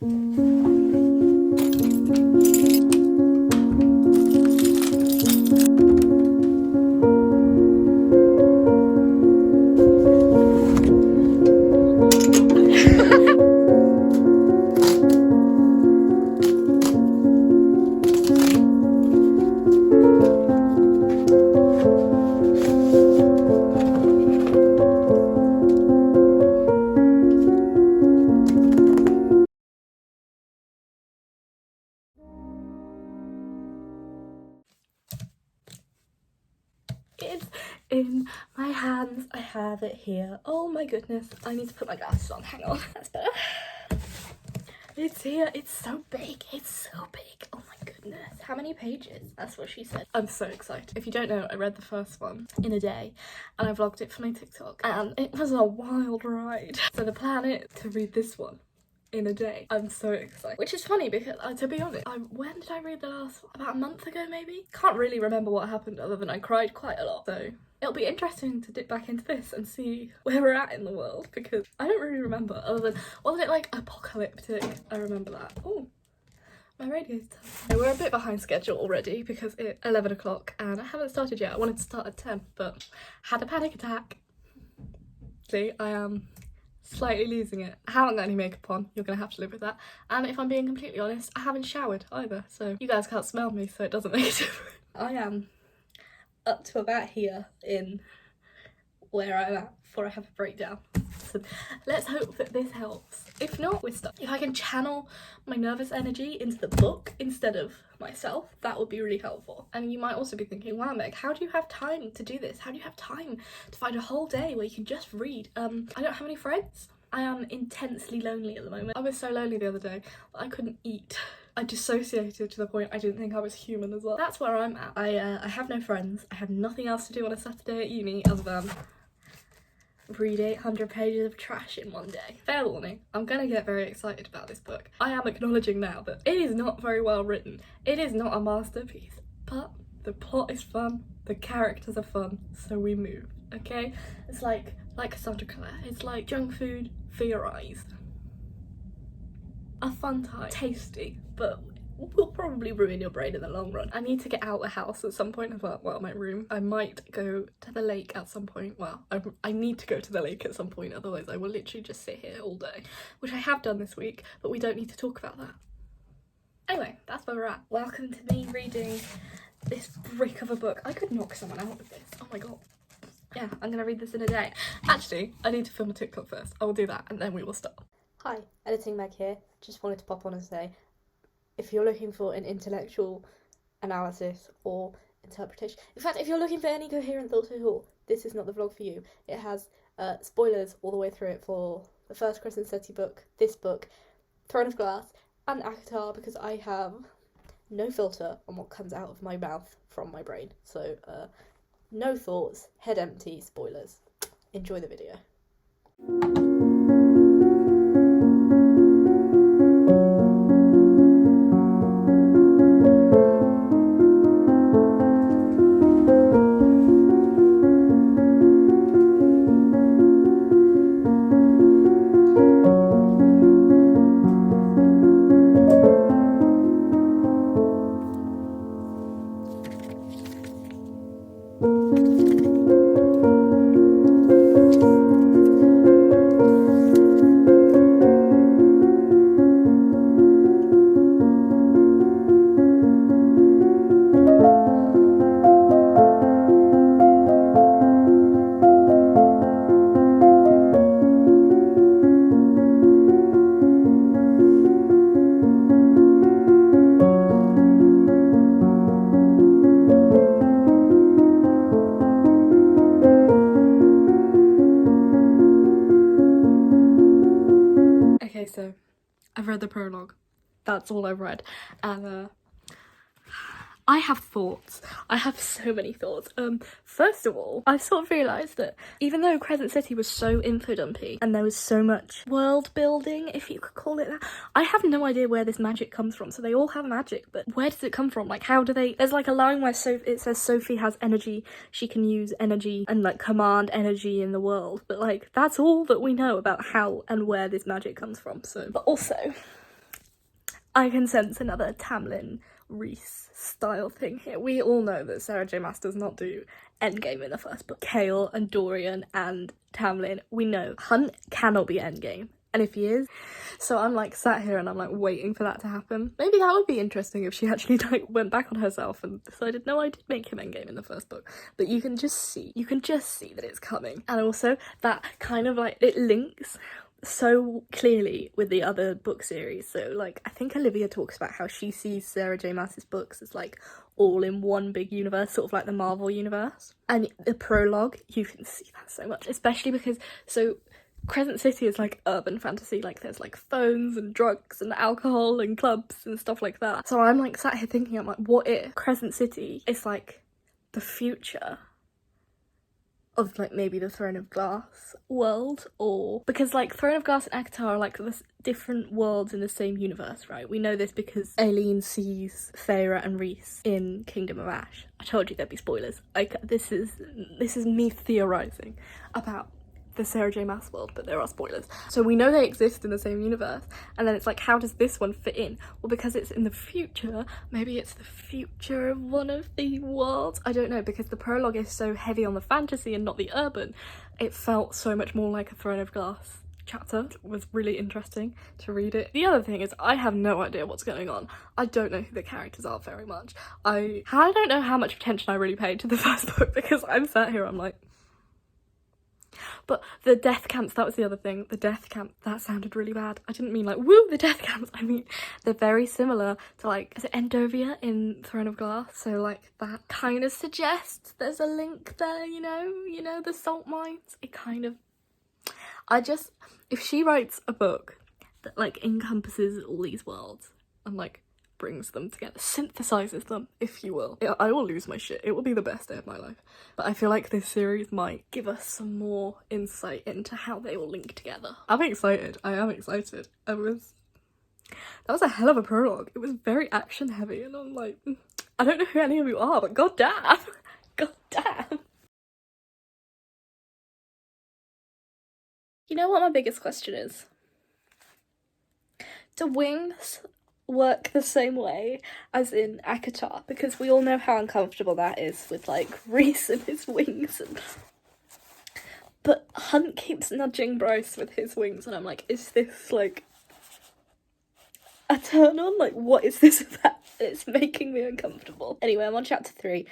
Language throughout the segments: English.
It's in my hands. I have it here. Oh my goodness. I need to put my glasses on. Hang on. That's better. It's here. It's so big. It's so big. Oh my goodness. How many pages? That's what she said. I'm so excited. If you don't know, I read the first one in a day and I vlogged it for my TikTok and it was a wild ride. So the plan is to read this one in a day. I'm so excited. Which is funny because, to be honest, when did I read the last one? About a month ago maybe? Can't really remember what happened other than I cried quite a lot. So it'll be interesting to dip back into this and see where we're at in the world because I don't really remember other than, wasn't it like apocalyptic? I remember that. Oh, my radio's done. We're a bit behind schedule already because it's 11 o'clock and I haven't started yet. I wanted to start at 10 but had a panic attack. See, I am slightly losing it. I haven't got any makeup on, you're gonna have to live with that. And if I'm being completely honest, I haven't showered either, so you guys can't smell me, so it doesn't make a difference. I am up to about here in where I'm at before I have a breakdown. So let's hope that this helps. If not, we're stuck. If I can channel my nervous energy into the book instead of myself, that would be really helpful. And you might also be thinking, wow Meg, how do you have time to do this? How do you have time to find a whole day where you can just read? I don't have any friends. I am intensely lonely at the moment. I was so lonely the other day that I couldn't eat. I dissociated to the point I didn't think I was human as well. That's where I'm at. I have no friends. I have nothing else to do on a Saturday at uni other than read 800 pages of trash in one day. Fair warning, I'm gonna get very excited about this book. I am acknowledging now that it is not very well written. It is not a masterpiece, but the plot is fun, the characters are fun, so we move, okay? It's like Cassandra Clare, it's like junk food for your eyes. A fun time, tasty, but will probably ruin your brain in the long run. I need to get out the house at some point, well, my room. I might go to the lake at some point. Well, I need to go to the lake at some point, otherwise I will literally just sit here all day, which I have done this week, but we don't need to talk about that. Anyway, that's where we're at. Welcome to me reading this brick of a book. I could knock someone out with this. Oh my god. Yeah, I'm gonna read this in a day. Actually, I need to film a TikTok first. I will do that and then we will start. Hi, Editing Meg here. Just wanted to pop on and say, if you're looking for an intellectual analysis or interpretation, in fact, if you're looking for any coherent thought at all, this is not the vlog for you. It has spoilers all the way through it for the first Crescent City book, this book, Throne of Glass, and Akatar, because I have no filter on what comes out of my mouth from my brain. So, no thoughts, head empty, spoilers. Enjoy the video. Okay, so I've read the prologue. That's all I've read. And I have thoughts. I have so many thoughts. First of all, I've sort of realised that even though Crescent City was so info-dumpy and there was so much world building, if you could call it that, I have no idea where this magic comes from. So they all have magic, but where does it come from? Like, how do they... There's like a line where it says Sophie has energy, she can use energy and like command energy in the world. But like, that's all that we know about how and where this magic comes from. So, but also, I can sense another Tamlin Reese style thing here. We all know that Sarah J Maas does not do Endgame in the first book. Kale and Dorian and Tamlin, we know Hunt cannot be Endgame. And if he is, so I'm like sat here and I'm like waiting for that to happen. Maybe that would be interesting if she actually like went back on herself and decided, no, I did make him Endgame in the first book. But you can just see that it's coming. And also that kind of like, it links so clearly with the other book series. So like, I think Olivia talks about how she sees Sarah J Maas's books as like all in one big universe, sort of like the Marvel universe. And the prologue, you can see that so much, especially because, so Crescent City is like urban fantasy, like there's like phones and drugs and alcohol and clubs and stuff like that. So I'm like sat here thinking, I'm like, what if Crescent City is like the future of like maybe the Throne of Glass world? Or because like Throne of Glass and ACOTAR are like the different worlds in the same universe, right? We know this because Aileen sees Feyre and Rhys in Kingdom of Ash. I told you there'd be spoilers. Like this is me theorizing about the Sarah J Maas world, but there are spoilers. So we know they exist in the same universe, and then it's like, how does this one fit in? Well, because it's in the future, maybe it's the future of one of the worlds. I don't know, because the prologue is so heavy on the fantasy and not the urban. It felt so much more like a Throne of Glass chapter. It was really interesting to read it. The other thing is, I have no idea what's going on. I don't know who the characters are very much. I don't know how much attention I really paid to the first book, because I'm sat here, I'm like, but the death camps, that was the other thing. The death camp, that sounded really bad. I didn't mean like, woo, the death camps. I mean, they're very similar to like, is it Endovia in Throne of Glass? So like, that kind of suggests there's a link there, you know, the salt mines. It kind of, if she writes a book that like encompasses all these worlds and like brings them together, synthesizes them, if you will, I will lose my shit. It will be the best day of my life. But I feel like this series might give us some more insight into how they all link together. I'm excited. I am excited. That was a hell of a prologue. It was very action heavy, and I'm like, I don't know who any of you are, but goddamn, goddamn. You know what my biggest question is? Do wings work the same way as in ACOTAR? Because we all know how uncomfortable that is with like Rhys and his wings, but Hunt keeps nudging Bryce with his wings, and I'm like, is this like a turn on? Like, what is this about? It's making me uncomfortable. Anyway, I'm on chapter 3.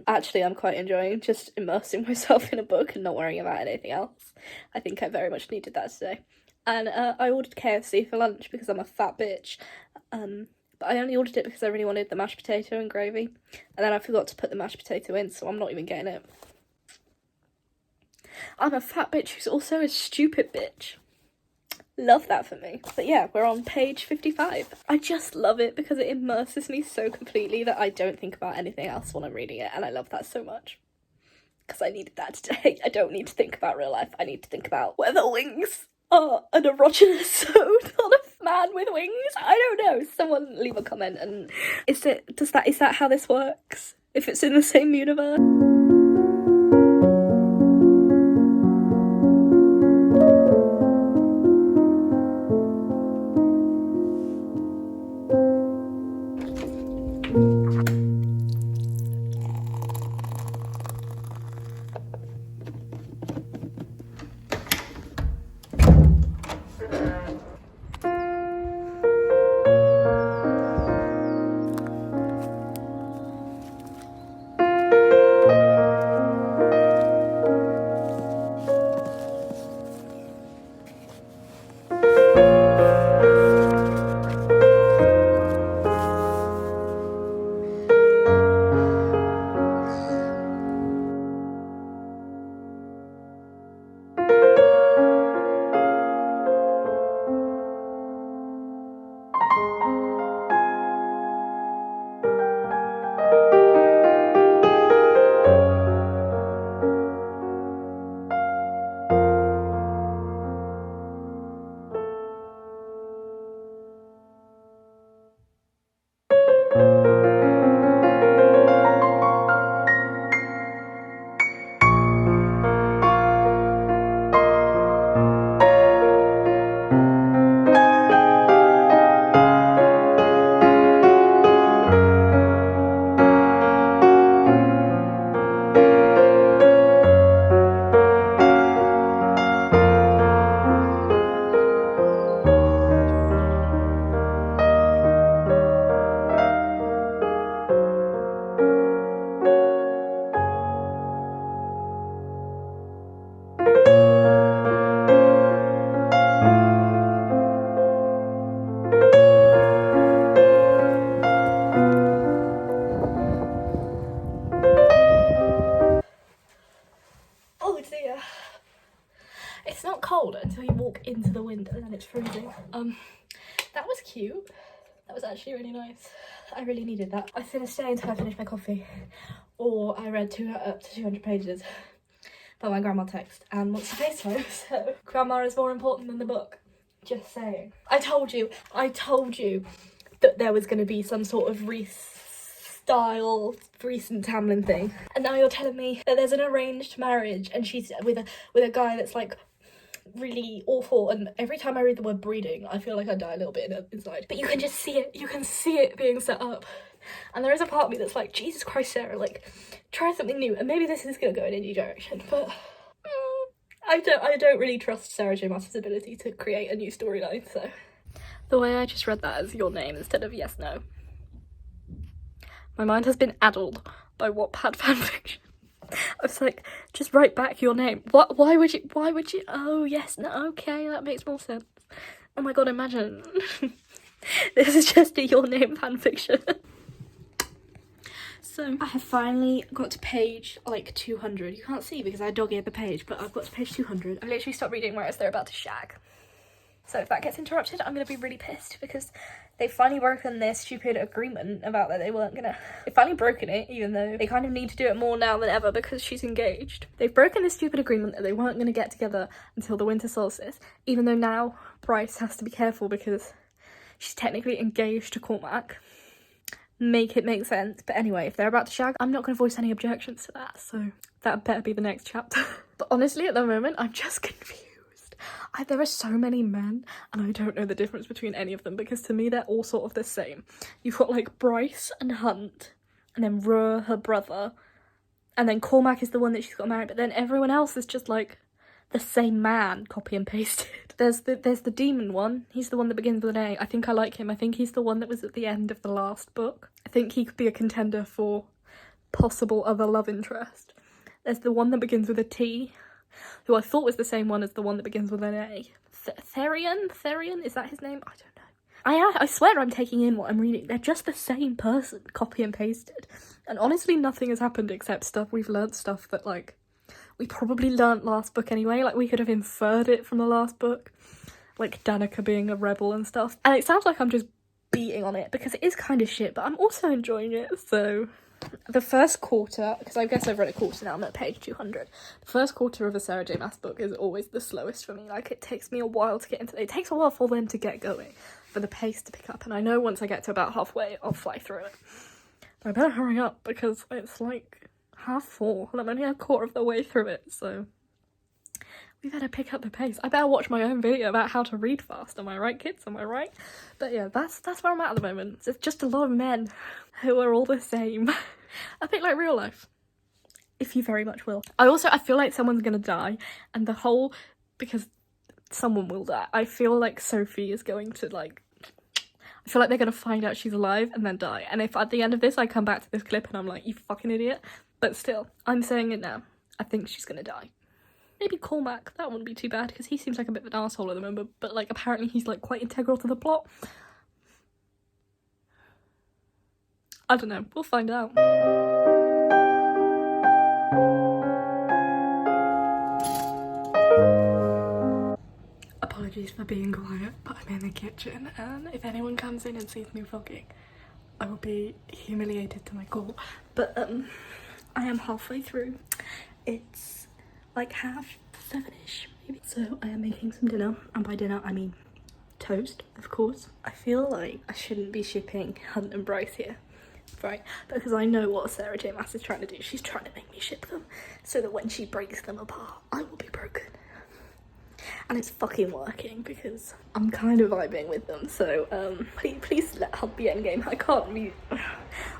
Actually, I'm quite enjoying just immersing myself in a book and not worrying about anything else. I think I very much needed that today. And I ordered KFC for lunch because I'm a fat bitch. But I only ordered it because I really wanted the mashed potato and gravy. And then I forgot to put the mashed potato in, so I'm not even getting it. I'm a fat bitch who's also a stupid bitch. Love that for me. But yeah, we're on page 55. I just love it because it immerses me so completely that I don't think about anything else when I'm reading it. And I love that so much. Because I needed that today. I don't need to think about real life. I need to think about whether wings are an erogenous ode on a man with wings. I don't know. Someone leave a comment. And is that how this works? If it's in the same universe? That was cute. That was actually really nice. I really needed that. I was gonna stay until I finished my coffee, or I read up to 200 pages by my grandma text, and what's the face time, so grandma is more important than the book. Just saying. I told you that there was gonna be some sort of style recent Tamlin thing, and now you're telling me that there's an arranged marriage and she's with a guy that's like really awful, and every time I read the word breeding I feel like I die a little bit inside. But you can just see it, you can see it being set up, and there is a part of me that's like, Jesus Christ, Sarah, like try something new, and maybe this is gonna go in a new direction, but I don't really trust Sarah J Maas's ability to create a new storyline. So the way I just read that as your name instead of yes no, my mind has been addled by Wattpad fanfiction. I was like, just write back your name. What? Why would you? Oh, yes, no, okay, that makes more sense. Oh my god, imagine. This is just a your name fanfiction. So, I have finally got to page, like, 200. You can't see because I dog-eared the page, but I've got to page 200. I literally stopped reading whereas they're about to shag. So if that gets interrupted, I'm going to be really pissed because they've finally broken their stupid agreement about that they weren't gonna... They've finally broken it, even though they kind of need to do it more now than ever because she's engaged. They've broken this stupid agreement that they weren't going to get together until the winter solstice, even though now Bryce has to be careful because she's technically engaged to Cormac. Make it make sense. But anyway, if they're about to shag, I'm not going to voice any objections to that, so that better be the next chapter. But honestly, at the moment, I'm just confused. There are so many men, and I don't know the difference between any of them, because to me they're all sort of the same. You've got like Bryce and Hunt, and then Ruhr, her brother, and then Cormac is the one that she's got married, but then everyone else is just like the same man, copy and pasted. There's the demon one. He's the one that begins with an A. I think I like him. I think he's the one that was at the end of the last book. I think he could be a contender for possible other love interest. There's the one that begins with a T, who I thought was the same one as the one that begins with an A. Therian? Is that his name? I don't know. I swear I'm taking in what I'm reading. They're just the same person, copy and pasted. And honestly, nothing has happened except stuff. We've learnt stuff that, like, we probably learnt last book anyway. Like, we could have inferred it from the last book. Like, Danica being a rebel and stuff. And it sounds like I'm just beating on it, because it is kind of shit, but I'm also enjoying it, so... The first quarter, because I guess I've read a quarter now, I'm at page 200. The first quarter of a Sarah J Maas book is always the slowest for me. Like, it takes me a while to get into it. It takes a while for them to get going, for the pace to pick up. And I know once I get to about halfway, I'll fly through it. But I better hurry up, because it's like 4:30, and I'm only a quarter of the way through it, so... We better pick up the pace. I better watch my own video about how to read fast. Am I right, kids? Am I right? But yeah, that's where I'm at the moment. It's just a lot of men who are all the same. A bit like real life, if you very much will. I feel like someone's gonna die, and because someone will die, I feel like Sophie is going to, like... I feel like they're gonna find out she's alive and then die. And if at the end of this I come back to this clip and I'm like, you fucking idiot. But still, I'm saying it now. I think she's gonna die. Maybe Cormac, that wouldn't be too bad, because he seems like a bit of an arsehole at the moment, but, like, apparently he's, like, quite integral to the plot. I don't know, we'll find out. Apologies for being quiet, but I'm in the kitchen, and if anyone comes in and sees me vlogging, I will be humiliated to my core. But, I am halfway through. It's... like 7:30ish, maybe. So I am making some dinner, and by dinner I mean toast, of course. I feel like I shouldn't be shipping Hunt and Bryce here, right? Because I know what Sarah J Maas is trying to do. She's trying to make me ship them so that when she breaks them apart, I will be broken. And it's fucking working because I'm kind of vibing with them. So please let Hunt be endgame.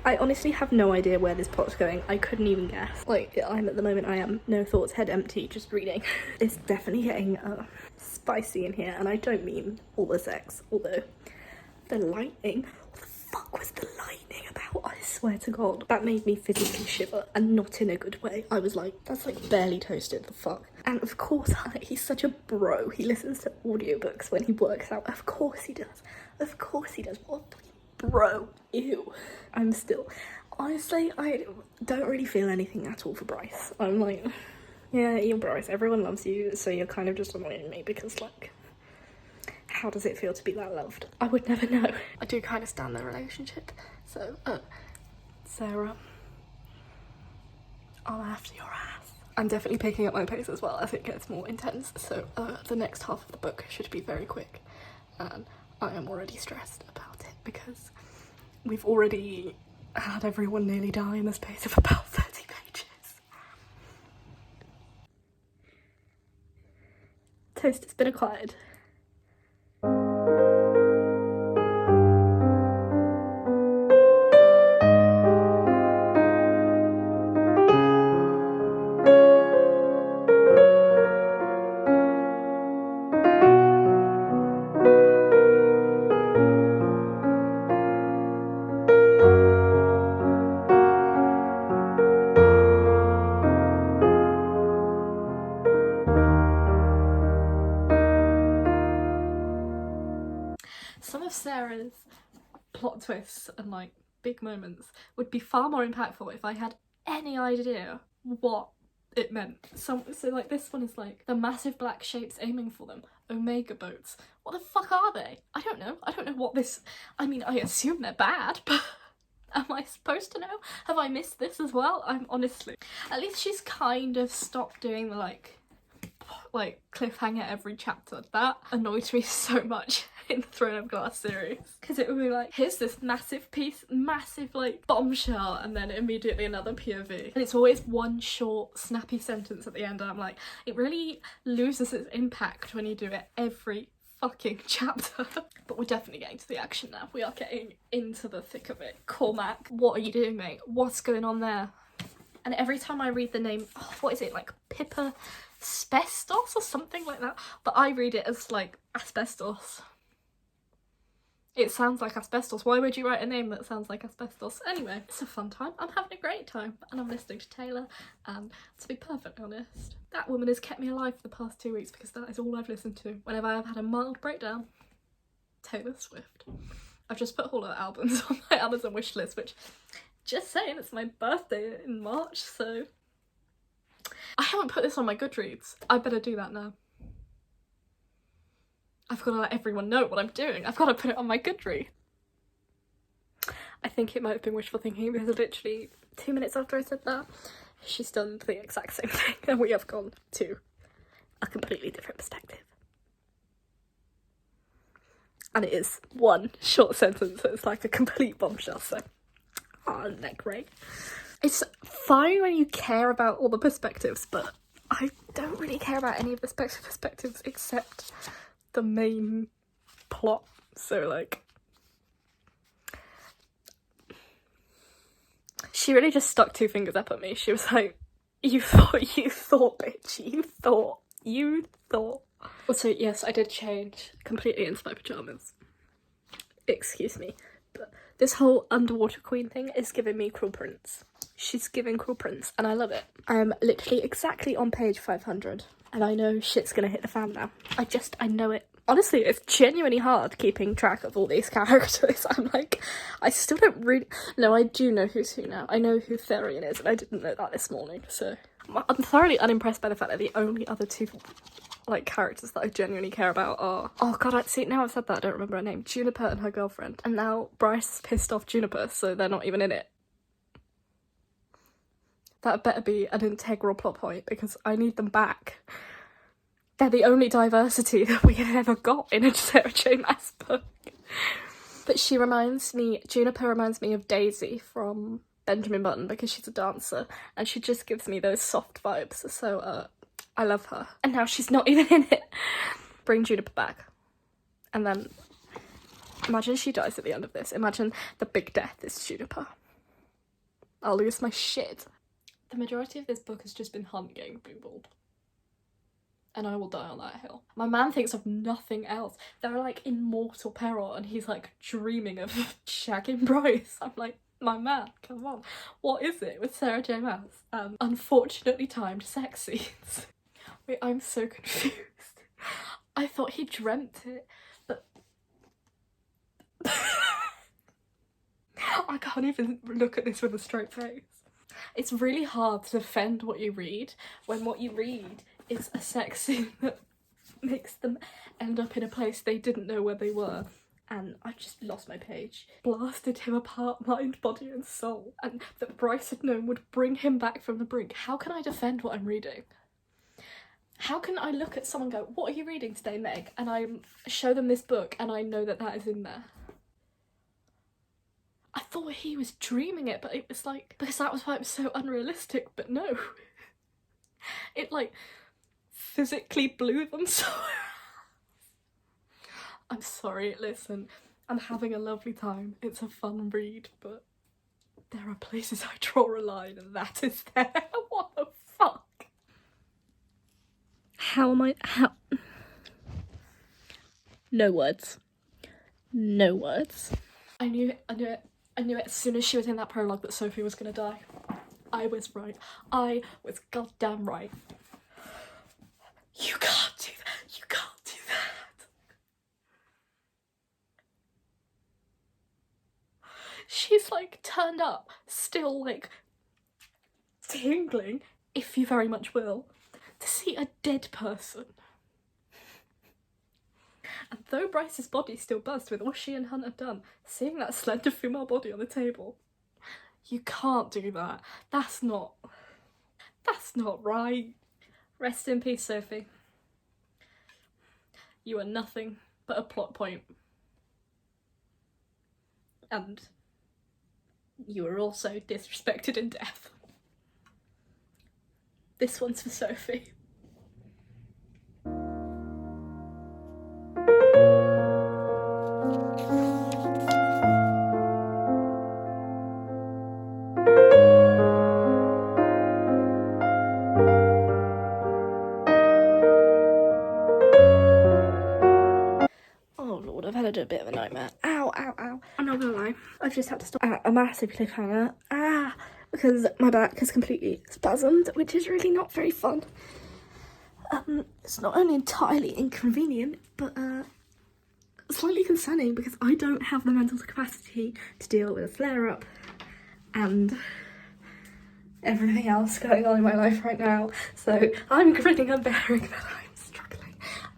I honestly have no idea where this plot's going. I couldn't even guess. Like, I'm at the moment, I am no thoughts, head empty, just reading. It's definitely getting spicy in here, and I don't mean all the sex, although the lightning. What the fuck was the lightning about? I swear to God, that made me physically shiver, and not in a good way. I was like, that's like barely toasted, the fuck. And of course, he's such a bro. He listens to audiobooks when he works out. Of course he does. Of course he does. What a fucking bro. Ew. I'm still... Honestly, I don't really feel anything at all for Bryce. I'm like, yeah, you're Bryce. Everyone loves you, so you're kind of just annoying me because, like... how does it feel to be that loved? I would never know. I do kind of stand their relationship. So, Sarah, I'm after your ass. I'm definitely picking up my pace as well as it gets more intense. So, the next half of the book should be very quick. And I am already stressed about it because we've already had everyone nearly die in the space of about 30 pages. Toast has been acquired. Some of Sarah's plot twists and like big moments would be far more impactful if I had any idea what it meant. So like this one is like the massive black shapes aiming for them, omega boats. What the fuck are they? I don't know what this, I mean, I assume they're bad, but am I supposed to know? Have I missed this as well? I'm honestly, at least she's kind of stopped doing the like cliffhanger every chapter. That annoyed me so much in the Throne of Glass series, because it would be like, here's this massive piece, massive like bombshell, and then immediately another POV, and it's always one short snappy sentence at the end, and I'm like, it really loses its impact when you do it every fucking chapter. But we're definitely getting to the action now. We are getting into the thick of it. Cormac, what are you doing, mate? What's going on there? And every time I read the name, what is it, like Pippa Spestos or something like that, but I read it as like asbestos. It sounds like asbestos. Why would you write a name that sounds like asbestos? Anyway, it's a fun time. I'm having a great time, and I'm listening to Taylor, and to be perfectly honest, that woman has kept me alive for the past 2 weeks because that is all I've listened to whenever I've had a mild breakdown. Taylor Swift. I've just put all her albums on my Amazon wishlist, which, just saying, it's my birthday in March, so I haven't put this on my Goodreads. I better do that now. I've got to let everyone know what I'm doing. I've got to put it on my Goodreads. I think it might have been wishful thinking because literally 2 minutes after I said that, she's done the exact same thing and we have gone to a completely different perspective. And it is one short sentence, so it's like a complete bombshell, so isn't that great? It's fine when you care about all the perspectives, but I don't really care about any of the perspectives except the main plot. So like, she really just stuck 2 fingers up at me. She was like, you thought, bitch, you thought. Also, yes, I did change completely into my pyjamas. Excuse me, but this whole underwater queen thing is giving me Cruel Prince. She's giving Cruel Prince, and I love it. I'm literally exactly on page 500, and I know shit's gonna hit the fan now. I know it. Honestly, it's genuinely hard keeping track of all these characters. I'm like, I still don't really... No, I do know who's who now. I know who Therian is, and I didn't know that this morning, so... I'm thoroughly unimpressed by the fact that the only other 2, like, characters that I genuinely care about are... Oh god, see, now I've said that, I don't remember her name. Juniper and her girlfriend. And now Bryce pissed off Juniper, so they're not even in it. That better be an integral plot point, because I need them back. They're the only diversity that we have ever got in a Sarah J Maas book. But Juniper reminds me of Daisy from Benjamin Button because she's a dancer, and she just gives me those soft vibes, so I love her. And now she's not even in it. Bring Juniper back. And then imagine she dies at the end of this. Imagine the big death is Juniper. I'll lose my shit. The majority of this book has just been Hunt getting boobled. And I will die on that hill. My man thinks of nothing else. They're like in mortal peril and he's like dreaming of shagging Bryce. I'm like, my man, come on. What is it with Sarah J Maas? Unfortunately timed sex scenes. Wait, I'm so confused. I thought he dreamt it, but... I can't even look at this with a straight face. It's really hard to defend what you read when what you read is a sex scene that makes them end up in a place they didn't know where they were. And I just lost my page. Blasted him apart, mind, body and soul. And that Bryce had known would bring him back from the brink. How can I defend what I'm reading? How can I look at someone and go, what are you reading today, Meg? And I show them this book and I know that that is in there. I thought he was dreaming it, but it was like, because that was why it was so unrealistic, but no. It like physically blew them somewhere. I'm sorry, listen, I'm having a lovely time. It's a fun read, but there are places I draw a line and that is there. What the fuck? How? No words. No words. I knew it as soon as she was in that prologue that Sophie was gonna die. I was right. I was goddamn right. You can't do that. You can't do that. She's like turned up, still like tingling, if you very much will, to see a dead person. And though Bryce's body still buzzed with what she and Hunt had done, seeing that slender female body on the table, you can't do that. That's not right. Rest in peace, Sophie. You are nothing but a plot point. And you are also disrespected in death. This one's for Sophie. I've had a bit of a nightmare. Ow, ow, ow. I'm not gonna lie. I've just had to stop at a massive cliffhanger. Because my back has completely spasmed, which is really not very fun. It's not only entirely inconvenient, but slightly concerning because I don't have the mental capacity to deal with a flare-up and everything else going on in my life right now. So I'm grinning and bearing that I'm struggling.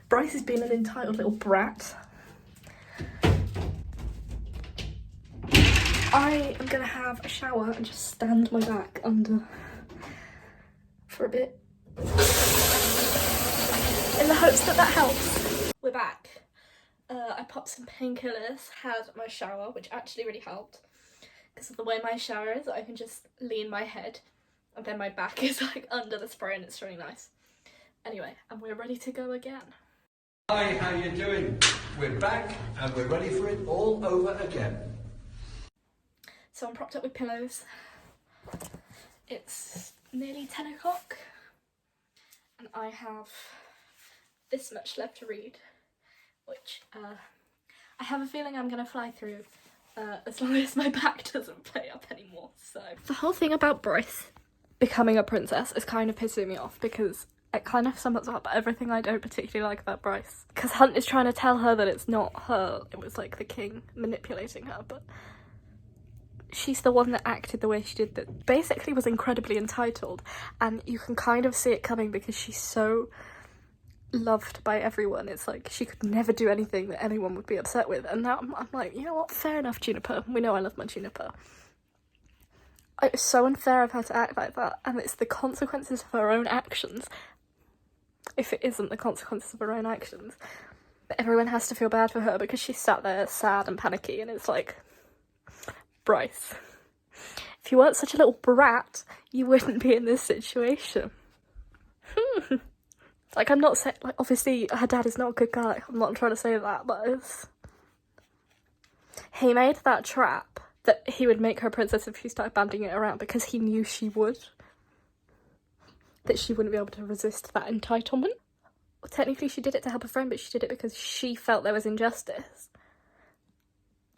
Bryce has been an entitled little brat. I am gonna have a shower and just stand my back under for a bit in the hopes that that helps. We're back. I popped some painkillers, had my shower, which actually really helped because of the way my shower is. I can just lean my head and then my back is like under the spray and it's really nice. Anyway, and we're ready to go again. Hi, how you doing? We're back and we're ready for it all over again. So I'm propped up with pillows. It's nearly 10 o'clock and I have this much left to read, which I have a feeling I'm gonna fly through as long as my back doesn't play up anymore. So the whole thing about Bryce becoming a princess is kind of pissing me off because it kind of sums up everything I don't particularly like about Bryce. Because Hunt is trying to tell her that it's not her, it was like the king manipulating her, but she's the one that acted the way she did, that basically was incredibly entitled, and you can kind of see it coming because she's so loved by everyone. It's like she could never do anything that anyone would be upset with, and now I'm like, you know what, fair enough, Juniper, we know I love my Juniper. It's so unfair of her to act like that, and it's the consequences of her own actions, if it isn't the consequences of her own actions, but everyone has to feel bad for her because she's sat there sad and panicky, and it's like, Bryce, if you weren't such a little brat, you wouldn't be in this situation. Like, I'm not saying, like, obviously her dad is not a good guy, I'm not trying to say that, but it's... He made that trap that he would make her princess if she started banding it around because he knew she would. That she wouldn't be able to resist that entitlement. Well, technically she did it to help a friend, but she did it because she felt there was injustice.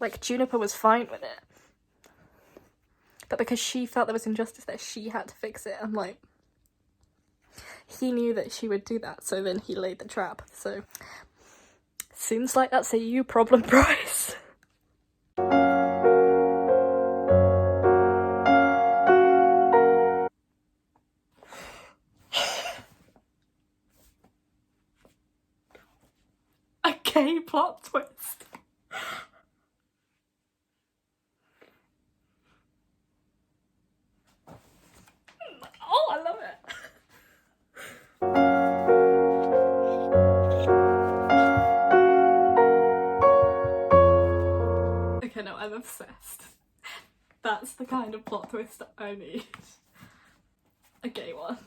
Like, Juniper was fine with it. But because she felt there was injustice there, she had to fix it. I'm like, he knew that she would do that, so then he laid the trap. So, seems like that's a you problem, Bryce. plot twist. Oh, I love it. Okay, no, I'm obsessed. That's the kind of plot twist I need. A gay one.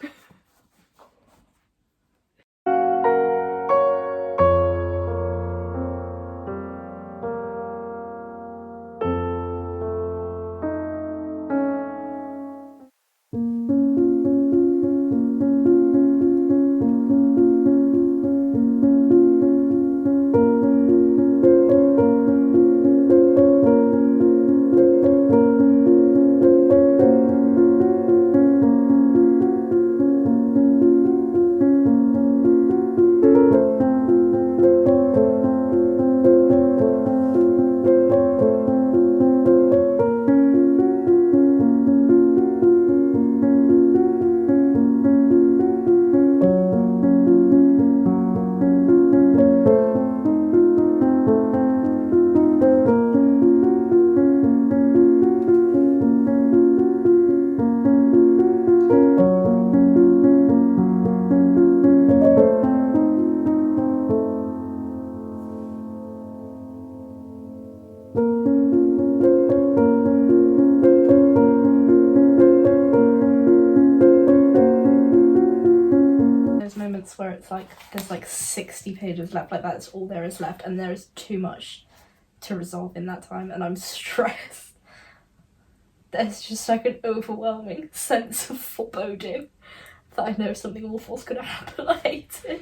Moments where it's like there's like 60 pages left, like that's all there is left, and there is too much to resolve in that time, and I'm stressed. There's just like an overwhelming sense of foreboding that I know something awful's gonna happen later.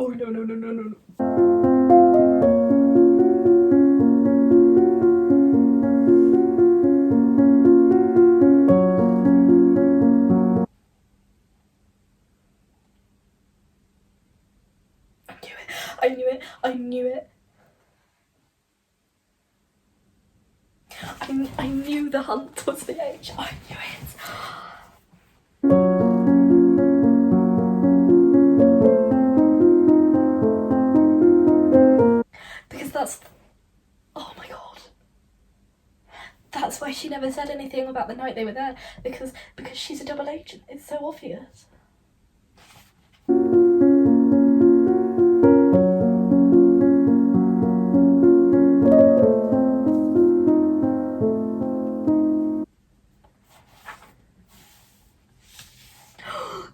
Oh no no no no no no. I knew it. I knew it. I knew the hunt was the age. I knew it. Because that's... Oh my god. That's why she never said anything about the night they were there. Because she's a double agent. It's so obvious.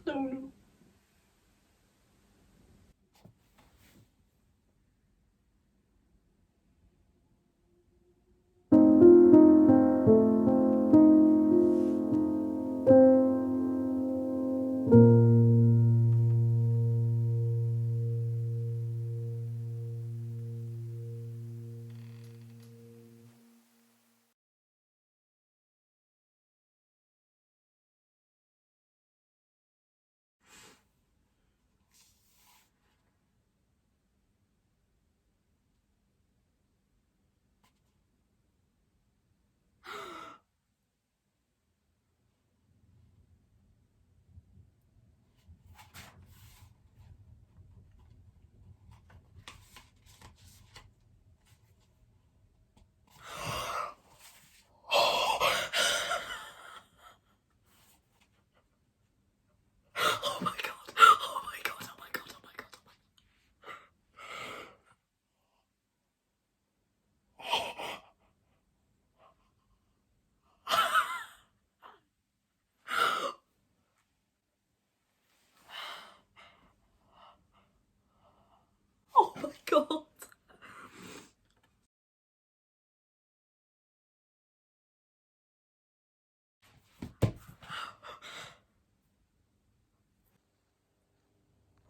No, no.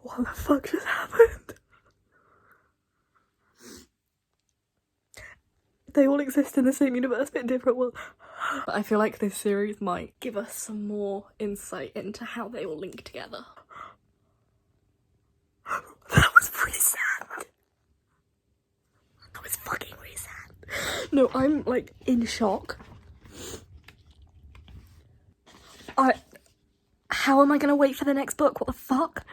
What the fuck just happened? They all exist in the same universe but in different worlds. But I feel like this series might give us some more insight into how they all link together. That was pretty sad. That was fucking really sad. No, I'm like in shock. How am I gonna wait for the next book? What the fuck?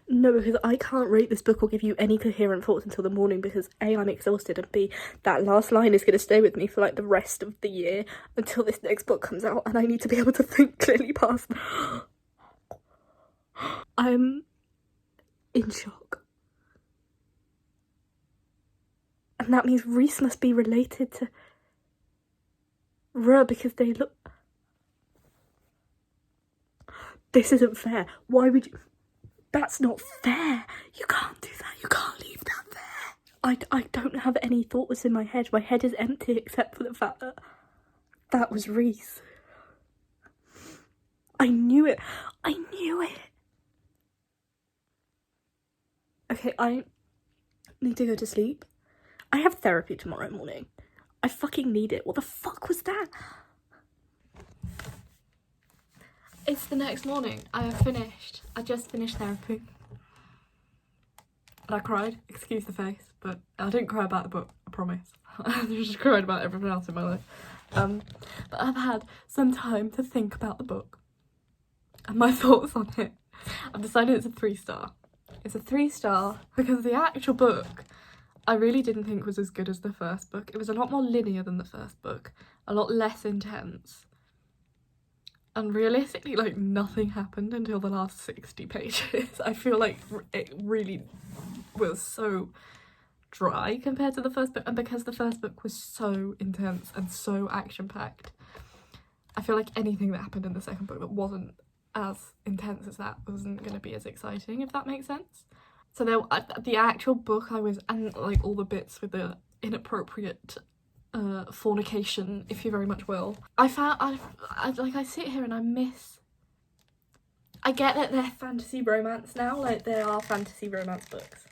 No, because I can't rate this book or give you any coherent thoughts until the morning because A, I'm exhausted, and B, that last line is going to stay with me for like the rest of the year until this next book comes out, and I need to be able to think clearly past. I'm in shock. And that means Reese must be related to Ruh because they look... This isn't fair. Why would you... That's not fair. You can't do that. You can't leave that there. I don't have any thoughts in my head. My head is empty except for the fact that that was Reese. I knew it. I knew it. Okay, I need to go to sleep. I have therapy tomorrow morning. I fucking need it. What the fuck was that? It's the next morning. I have finished. I just finished therapy. And I cried. Excuse the face, but I didn't cry about the book, I promise. I just cried about everything else in my life. But I've had some time to think about the book and my thoughts on it. I've decided it's a 3-star. It's a 3-star because the actual book I really didn't think was as good as the first book. It was a lot more linear than the first book, a lot less intense. And realistically, like, nothing happened until the last 60 pages. I feel like it really was so dry compared to the first book. And because the first book was so intense and so action-packed, I feel like anything that happened in the second book that wasn't as intense as that wasn't going to be as exciting, if that makes sense. So the actual book and like all the bits with the inappropriate fornication, if you very much will. I sit here and I get that they're fantasy romance now, like they are fantasy romance books.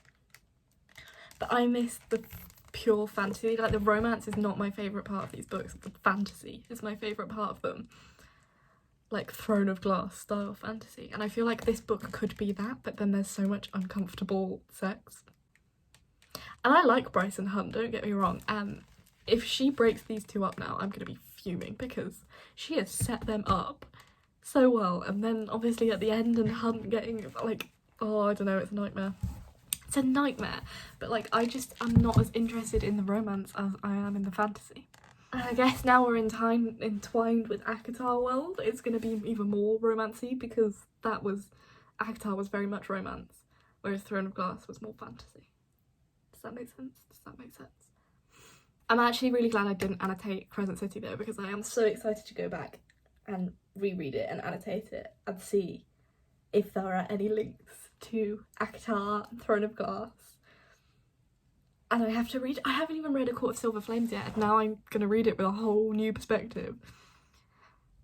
But I miss the pure fantasy, like the romance is not my favourite part of these books, the fantasy is my favourite part of them. Like Throne of Glass style fantasy. And I feel like this book could be that, but then there's so much uncomfortable sex. And I like Bryson Hunt, don't get me wrong, and if she breaks these two up now, I'm going to be fuming because she has set them up so well. And then obviously at the end and Hunt getting like, oh, I don't know, it's a nightmare. It's a nightmare. But like, I'm not as interested in the romance as I am in the fantasy. And I guess now we're entwined with ACOTAR world, it's going to be even more romancy because ACOTAR was very much romance, whereas Throne of Glass was more fantasy. Does that make sense? I'm actually really glad I didn't annotate Crescent City though, because I am so excited to go back and reread it and annotate it and see if there are any links to ACOTAR and Throne of Glass. And I haven't even read A Court of Silver Flames yet, and now I'm going to read it with a whole new perspective.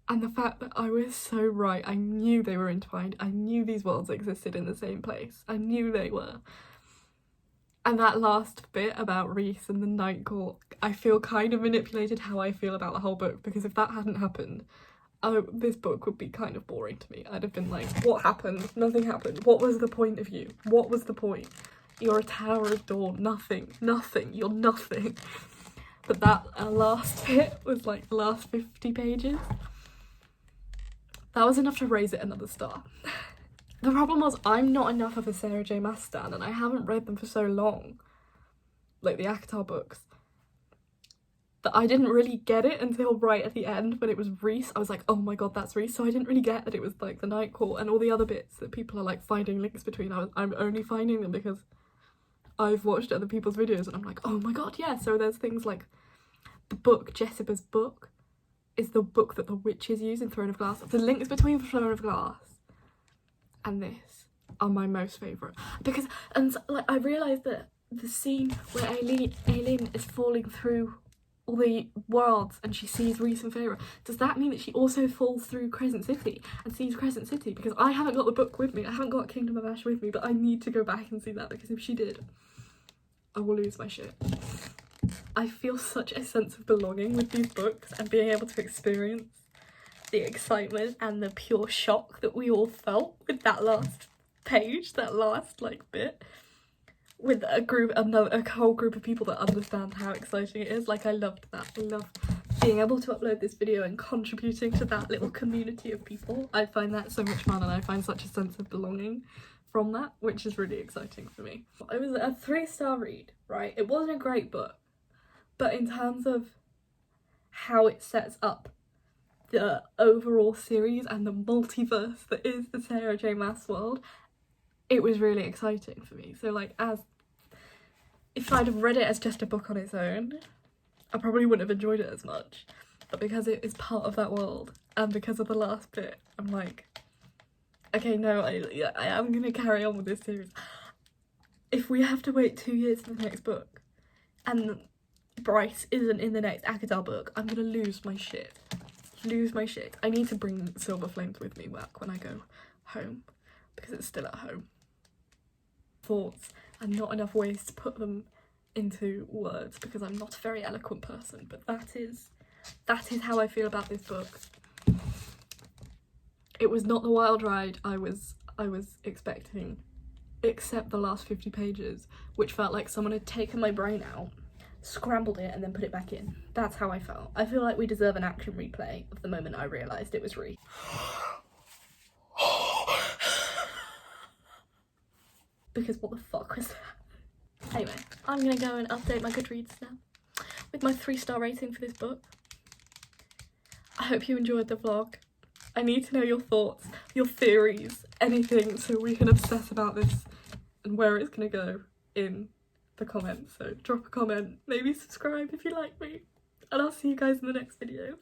And the fact that I was so right, I knew they were entwined, I knew these worlds existed in the same place, I knew they were. And that last bit about Reese and the Night Court, I feel kind of manipulated how I feel about the whole book, because if that hadn't happened, this book would be kind of boring to me. I'd have been like, what happened? Nothing happened. What was the point of you? What was the point? You're a Tower of Dawn. Nothing. You're nothing. But that last bit was like the last 50 pages. That was enough to raise it another star. The problem was I'm not enough of a Sarah J Maas stan, and I haven't read them for so long, like the ACOTAR books, that I didn't really get it until right at the end when it was Reese. I was like, oh my god, that's Reese. So I didn't really get that it was like the Night Court and all the other bits that people are like finding links between. I'm only finding them because I've watched other people's videos and I'm like, oh my god, yeah. So there's things like the book, Jessica's book, is the book that the witches use in Throne of Glass. The links between Throne of Glass and this are my most favourite, because I realised that the scene where Aileen is falling through all the worlds and she sees Reese and Feyre, does that mean that she also falls through Crescent City and sees Crescent City? Because I haven't got the book with me, I haven't got Kingdom of Ash with me, but I need to go back and see that, because if she did, I will lose my shit. I feel such a sense of belonging with these books and being able to experience the excitement and the pure shock that we all felt with that last page, that last like bit, with a whole group of people that understand how exciting it is. Like, I loved that. I love being able to upload this video and contributing to that little community of people. I find that so much fun, and I find such a sense of belonging from that, which is really exciting for me. It was a 3-star read, right? It wasn't a great book, but in terms of how it sets up the overall series and the multiverse that is the Sarah J Maas world, it was really exciting for me. So like, if I'd have read it as just a book on its own, I probably wouldn't have enjoyed it as much. But because it is part of that world, and because of the last bit, I'm like, okay, no, I am gonna carry on with this series. If we have to wait 2 years for the next book, and Bryce isn't in the next Akadar book, I'm gonna lose my shit. I need to bring Silver Flames with me back when I go home, because it's still at home. Thoughts and not enough ways to put them into words, because I'm not a very eloquent person, but that is how I feel about this book. It was not the wild ride I was expecting, except the last 50 pages, which felt like someone had taken my brain out, scrambled it and then put it back in. That's how I felt. I feel like we deserve an action replay of the moment I realised it was Reese. Because what the fuck was that? Anyway, I'm gonna go and update my Goodreads now with my 3-star rating for this book. I hope you enjoyed the vlog. I need to know your thoughts, your theories, anything, so we can obsess about this and where it's gonna go in the comments. So drop a comment, maybe subscribe if you like me, and I'll see you guys in the next video.